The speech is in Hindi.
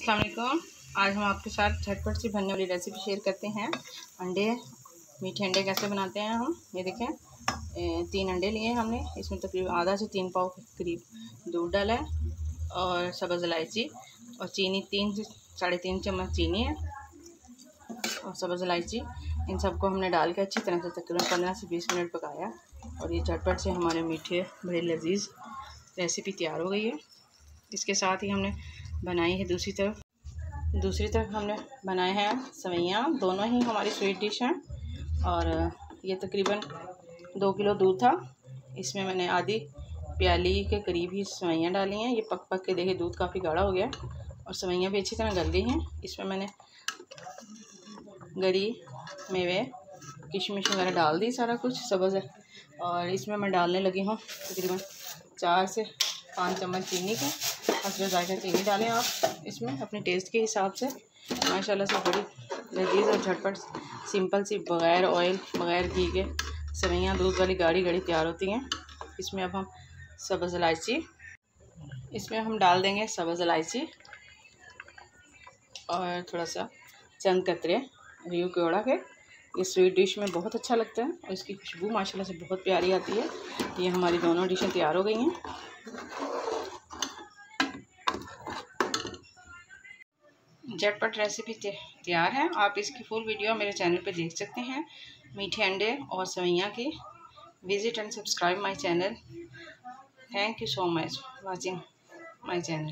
अस्सलाम वालेकुम। आज हम आपके साथ झटपट से बनने वाली रेसिपी शेयर करते हैं। अंडे, मीठे अंडे कैसे बनाते हैं हम। ये देखें, 3 अंडे लिए हमने। इसमें तकरीबन आधा से 3 पाव के करीब दूध डाला है और सब्ज़ इलायची और चीनी 3 से 3.5 चम्मच चीनी है और सब्ज़ इलायची। इन सबको हमने डाल के अच्छी तरह से तकरीबन 15 से 20 मिनट पकाया और ये झटपट से हमारे मीठे बड़े लजीज रेसिपी तैयार हो गई है। इसके साथ ही हमने बनाई है दूसरी तरफ हमने बनाए हैं सेवइयाँ। दोनों ही हमारी स्वीट डिश हैं और ये तकरीबन 2 किलो दूध था। इसमें मैंने आधी प्याली के करीब ही सेवइयाँ डाली हैं। ये पक के देखिए दूध काफ़ी गाढ़ा हो गया और सेवइयाँ भी अच्छी तरह गल गई हैं। इसमें मैंने गरी, मेवे, किशमिश वगैरह डाल दी, सारा कुछ सब्ज़ है। और इसमें मैं डालने लगी हूँ तकरीबन 4 से 5 चम्मच चीनी के। हस्बे जायका चीनी डालें आप इसमें अपने टेस्ट के हिसाब से। माशाल्लाह से बड़ी लजीज और झटपट सिंपल सी बग़ैर ऑयल बग़ैर घी के सेवइयाँ दूध वाली गाढ़ी तैयार होती हैं। इसमें अब हम सब्ज़ इलायची डाल देंगे सब्ज़ इलायची और थोड़ा सा चंद कतरे रियो केवड़ा के। ये स्वीट डिश में बहुत अच्छा लगता है और इसकी खुशबू माशाल्लाह से बहुत प्यारी आती है। ये हमारी दोनों डिशें तैयार हो गई हैं। झटपट रेसिपी तैयार है। आप इसकी फुल वीडियो मेरे चैनल पे देख सकते हैं, मीठे अंडे और सेवइयाँ की। Visit and subscribe my channel. Thank you so much watching my channel.